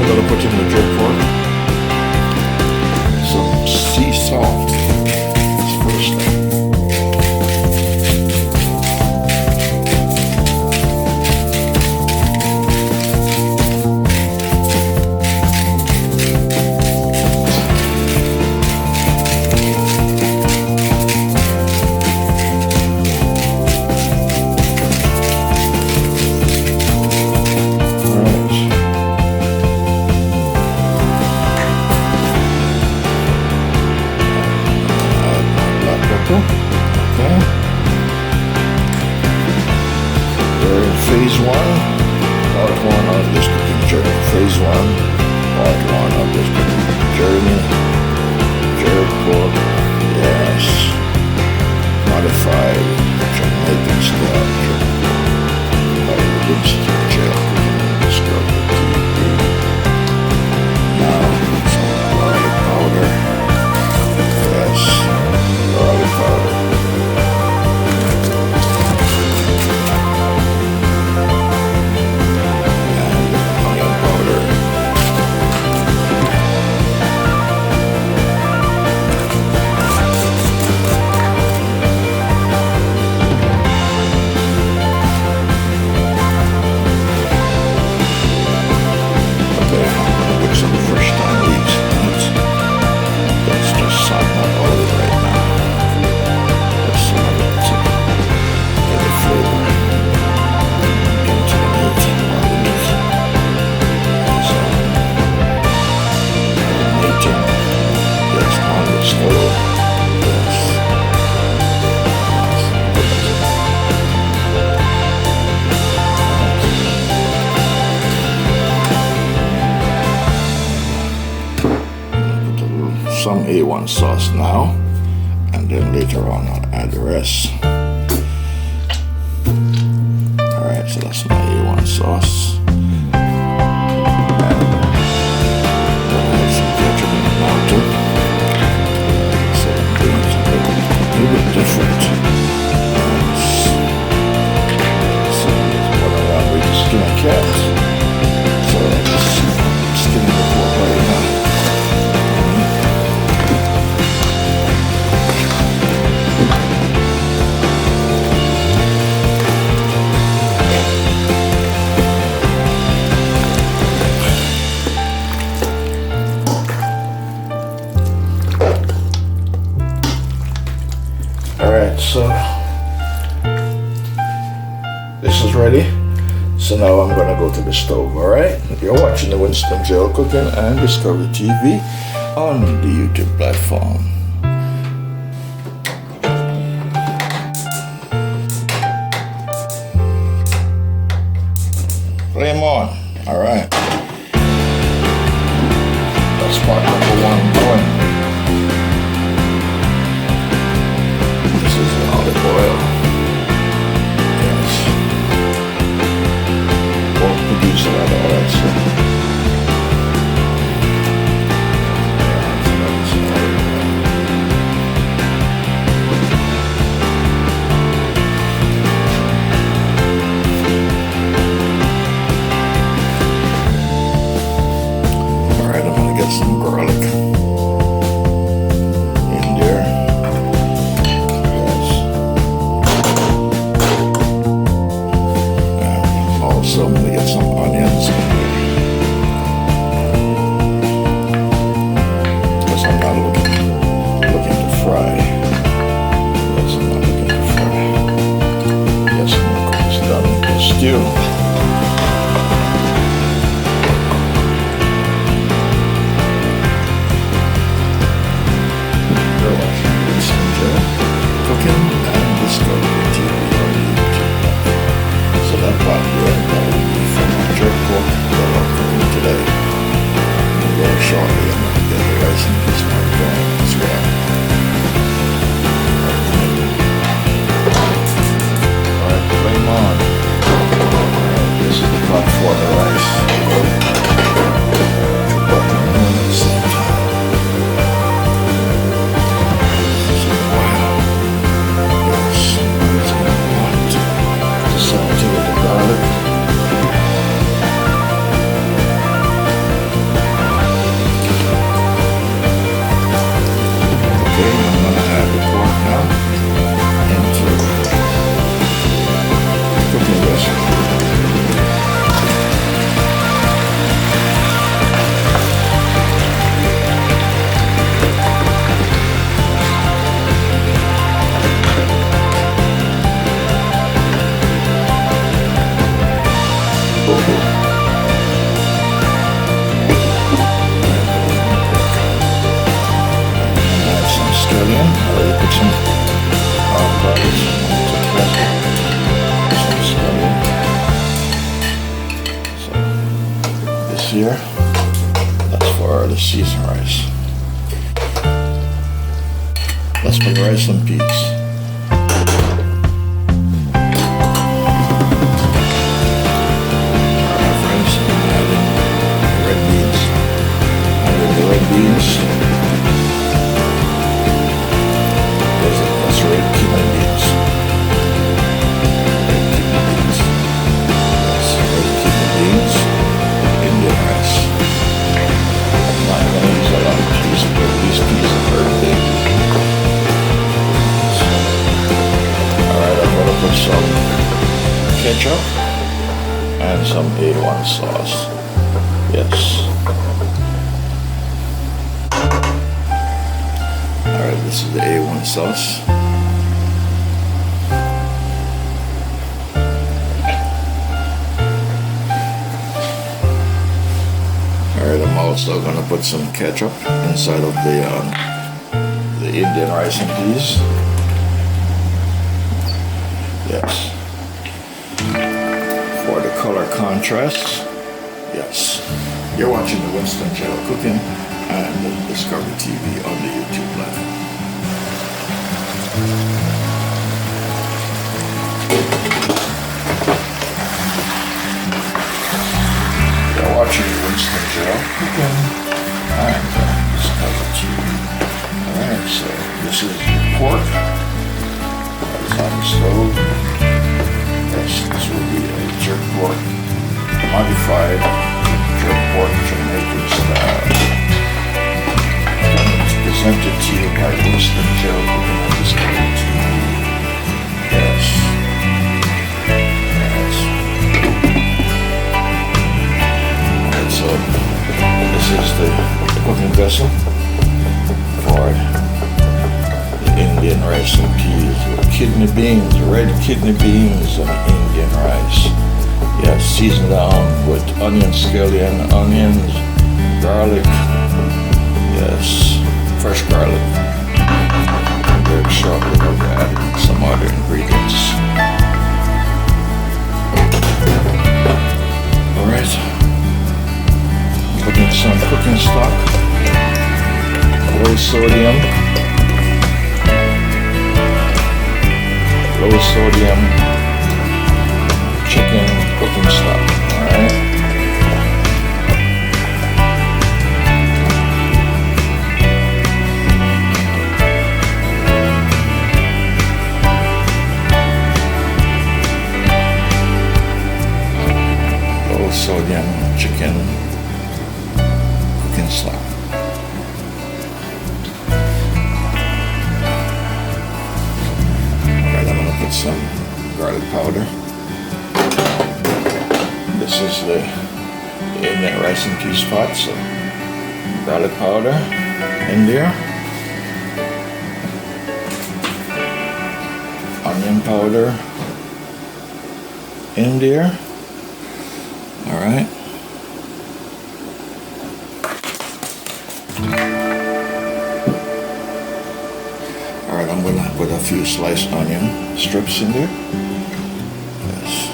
I'm gonna put in the jerk pork. Some sea salt. That's first thing. We're in phase one, part one of this cooking journey. Phase one, part one of this cooking journey. Jerk pork, yes. Modified Jamaican style jerk pork. By Winston Jerk cooking Discovery TV. Now, some garlic powder. Yes, garlic powder. Some A1 sauce now, and then later on I'll add the rest. Alright, so that's my A1 sauce. And then I have some ketchup in it now too. So I'm doing something a little bit different. So what around with the skin of cat. So I just skin the pork right now. Alright, so this is ready. So now I'm gonna go to the stove, alright? You're watching the Winston Jail Cooking and Discovery TV on the YouTube platform. Flame on, alright. That's part number one going. Olive oil. Yes. Won't produce a lot of oil, so. Alright, I'm gonna get some garlic. scallion. I already put some avocados. Some scallion. So this here, that's for the seasoned rice. Let's put rice and peas. Beans. That's red kidney beans. Red kidney beans. That's red kidney beans. Indian rice. I'm not going to use a lot of peas, but these peas are very big. Alright, I'm going to put some ketchup and some A1 sauce. Yes. Alright, this is the A1 sauce. Alright, I'm also going to put some ketchup inside of the Indian rice and peas. Yes. For the color contrast. Yes. You're watching the Winston Gerald Cooking and the Discovery TV on the YouTube platform. You're watching the Winston Gerald Cooking and Discovery TV. Alright, so this is the pork that is on the stove. Yes, this will be a jerk pork, modified jerk pork Jamaican style. Presented to you by Winston Gerald Cooking on Discovery TV. Yes. Yes. And so this is the cooking vessel for the Indian rice and peas with kidney beans, red kidney beans and Indian rice. Yes, seasoned down with onion scallion, onions, garlic. Yes. Fresh garlic. Very shortly we'll be adding some other ingredients. Alright. Putting some cooking stock. Low sodium. Low sodium chicken cooking stock. Alright. Sodium chicken cooking stock. Alright, I'm going to put some garlic powder. This is the Indian rice and peas pot, so garlic powder in there. Onion powder in there. Alright. Alright, I'm gonna put a few sliced onion strips in there. Yes.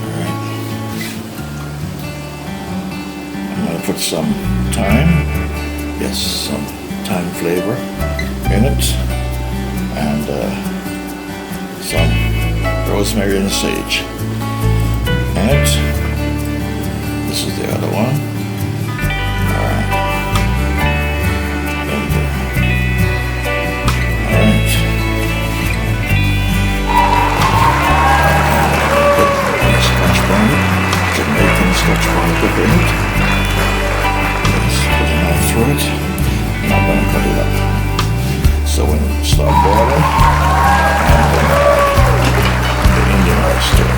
Alright. I'm gonna put some thyme. Yes, some thyme flavor in it. And some rosemary and sage. And this is the other one. Alright. Alright. Put Scotch bonnet, Jamaican Scotch bonnet in it. Just put it all through it. And I'm going to cut it up. So when it starts boiling, I'm going to add the Indian rice to it.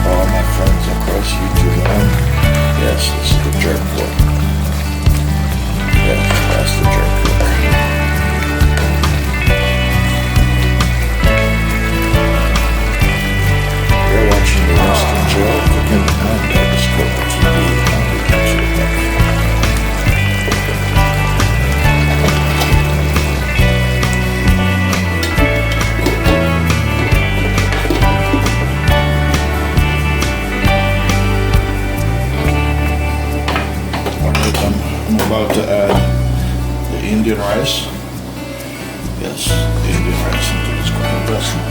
All my friends across YouTube land, yes, this is the jerk pork. about to add the Indian rice. Yes, the Indian rice into this cooking vessel.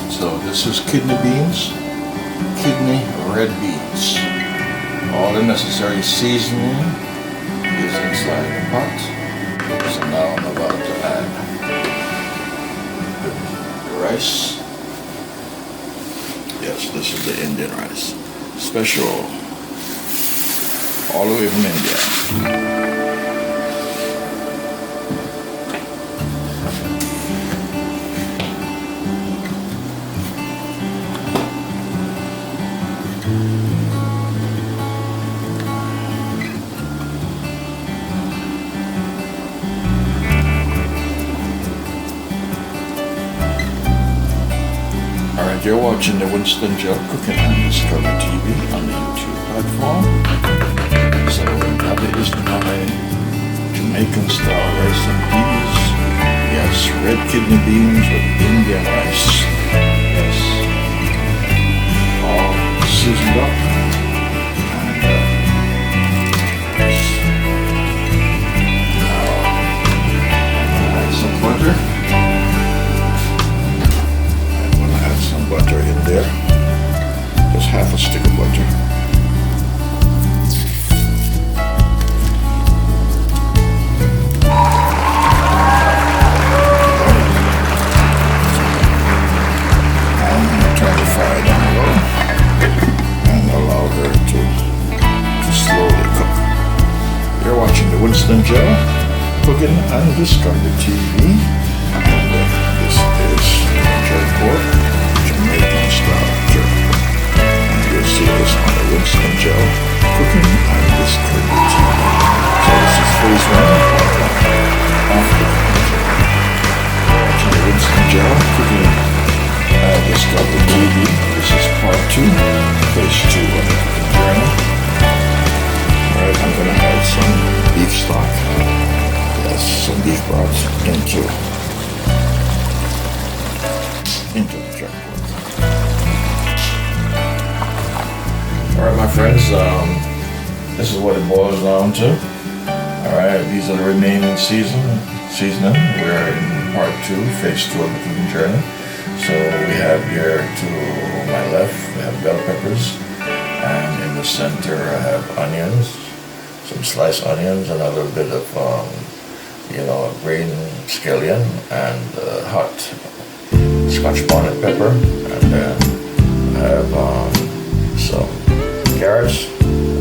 So this is kidney beans, kidney red beans. All the necessary seasoning is inside the pot. So now I'm about to add the rice. Yes, this is the Indian rice. Special. All the way from India. Alright, you're watching the Winston Joe Cooking on Discovery TV on the YouTube platform. So that is my Jamaican style rice and peas. Yes, red kidney beans with Indian rice. Yes, all seasoned up. And yes. Now add some butter. Butter in there, just half a stick of butter. And turn the fire down low and allow her to slowly cook. You're watching the Winston Joe Cooking on Discovery TV, and this is jerk pork. Jamaican style jerk. And you'll see this on the Winston Joe Cooking on Discovery TV. So this is phase 1 of the watching the Winston Joe Cooking on Discovery TV. This is part 2, phase 2 of the cooking journey. Alright, I'm going to add some beef stock. Yes, some beef broth into the jerk pork. Alright, my friends, this is what it boils down to. Alright, these are the remaining seasoning. We're in part 2, phase 2 of the cooking journey. So we have here to my left, we have bell peppers, and in the center I have onions, some sliced onions, and a little bit of, green scallion, and hot Scotch bonnet pepper, and then I have some carrots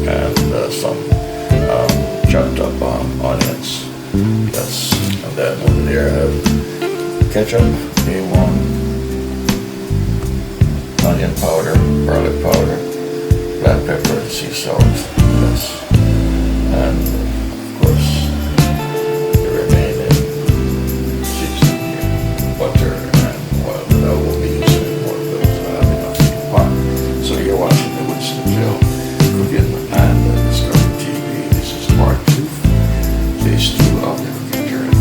and some chopped up onions. Yes, and then over there I have ketchup, A1, onion powder, garlic powder, black pepper, and sea salt. Yes, and of course the remaining seasoning here, butter and oil that I will be using more of those. I have enough in the pot. So you're watching the Winston Joe Cooking and Discovery TV. This is part 2, phase 2 of the cooking journey.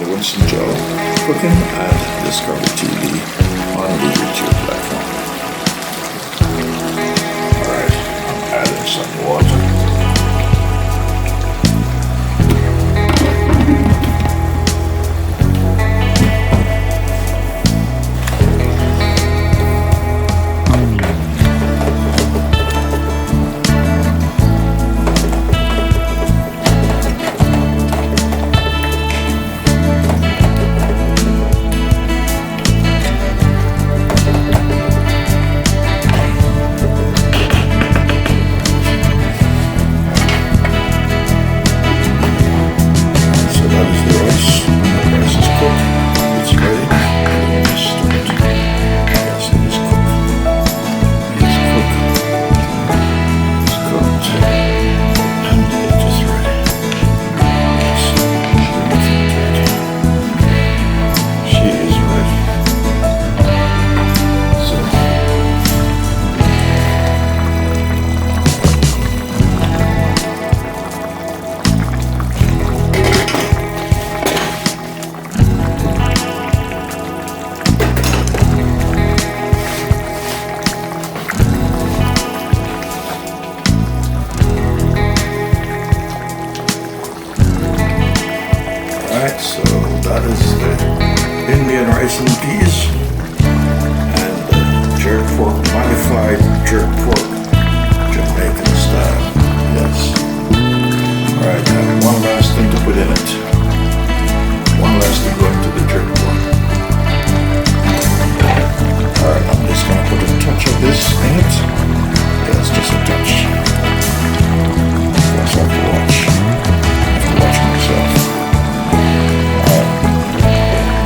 the Winston Joe Cooking at Discovery TV on the YouTube platform. Alright, I'm adding some water. So that is the Indian rice and peas and the jerk pork, modified jerk pork, Jamaican style. Yes. Alright, I have one last thing to put in it. One last thing going to the jerk pork. Alright, I'm just going to put a touch of this in it. Yes, just a touch. I also have to watch. I have to watch myself.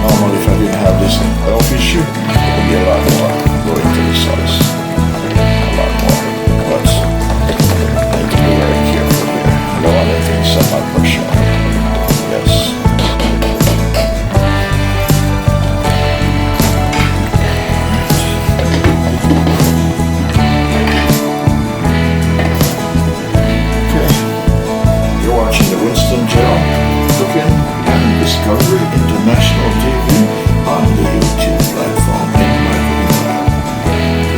Normally, if I didn't have this in Elfisher, it would be a lot more going to the sauce. A lot more. But I need to be very careful here. I don't want anything to set my pressure on. Yes. Okay. You're watching the Winston Joe Cooking and Discovery International TV on the YouTube platform in my cooking lab.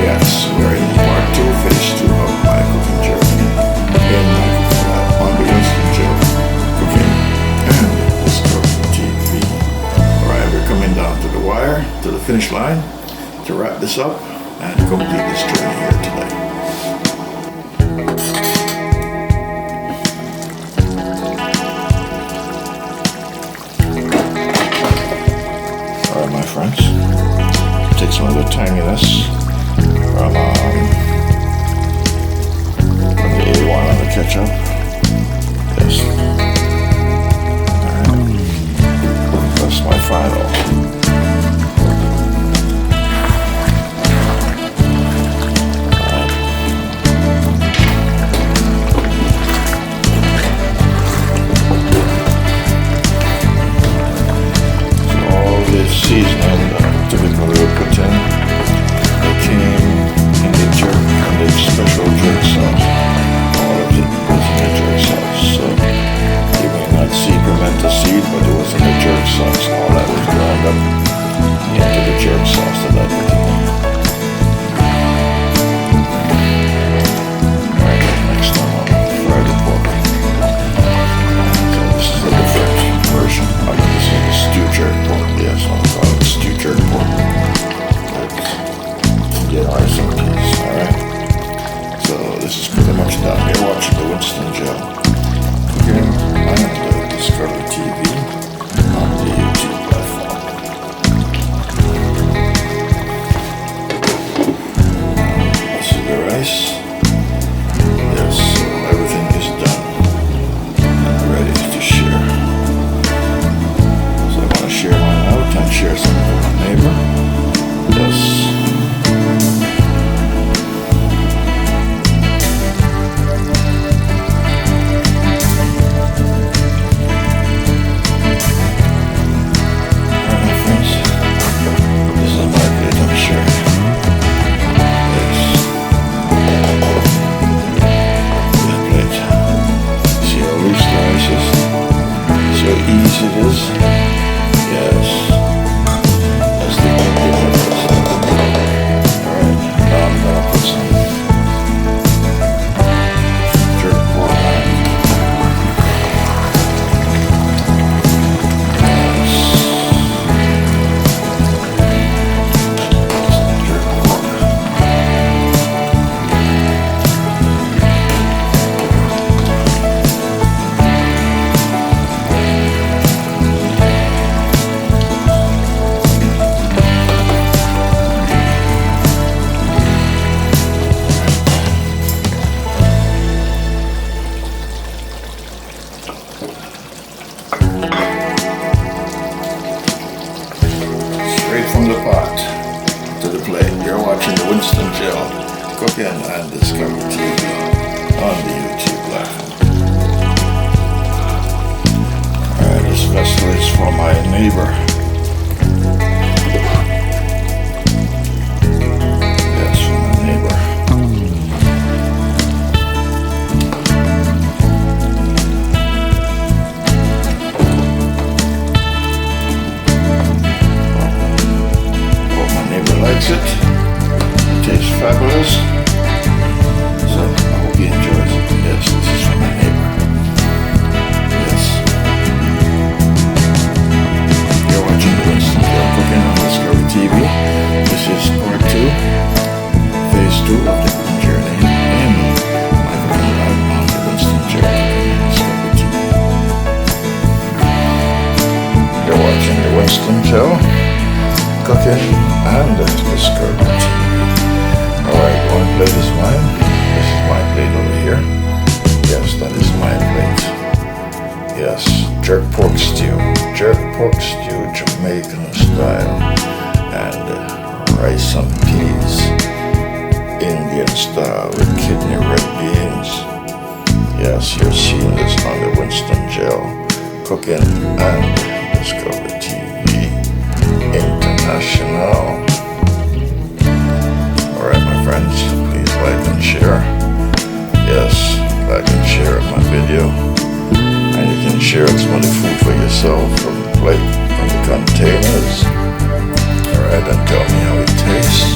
Yes, we're in part 2, phase 2 of my cooking journey in my cooking lab on the Winston Joe Cooking and Discovery TV. Alright, we're coming down to the wire, to the finish line, to wrap this up and complete this journey here today. My friends, take some of the tanginess from the A1 on the ketchup. Yes. Alright. That's my final. Seasoning typically we put in, it came in the jerk, in the special jerk sauce. All of it was in the jerk sauce. So you may not see pimento seed, but it was in the jerk sauce. All that was ground up into the jerk sauce that I put in. Alright, next time I'll fry the pork. So this is a different version. This is the stew jerk pork. Yes, I'll call it stew jerk pork. Get rice and peas, alright? So this is pretty much done. You're watching the Winston Joe Cooking and the Discovery TV on the YouTube platform. from the pot to the plate. You're watching the Winston Gel Cooking and Discovery TV on the YouTube platform. Alright, this vessel is for my neighbor. Yes, for my neighbor. Likes it. It tastes fabulous. So I hope he enjoys it. Yes, this is from my neighbor. Yes. You're watching the Winston Gel Cooking on Discovery TV. This is part 2, phase 2 of the cooking journey in my cooking lab on the Winston Gel Cooking on Discovery TV. You're watching the Winston Gel Cooking and Discovery TV. Alright, one plate is mine. This is my plate over here. Yes, that is my plate. Yes, jerk pork stew. Jerk pork stew, Jamaican style. And rice and peas, Indian style with kidney red beans. Yes, you're seeing this on the Winston Gel Cooking and Discovery TV International. Alright, my friends, please like and share. Yes, like and share my video. And you can share some of the food for yourself from the plate, from the containers. Alright, and tell me how it tastes.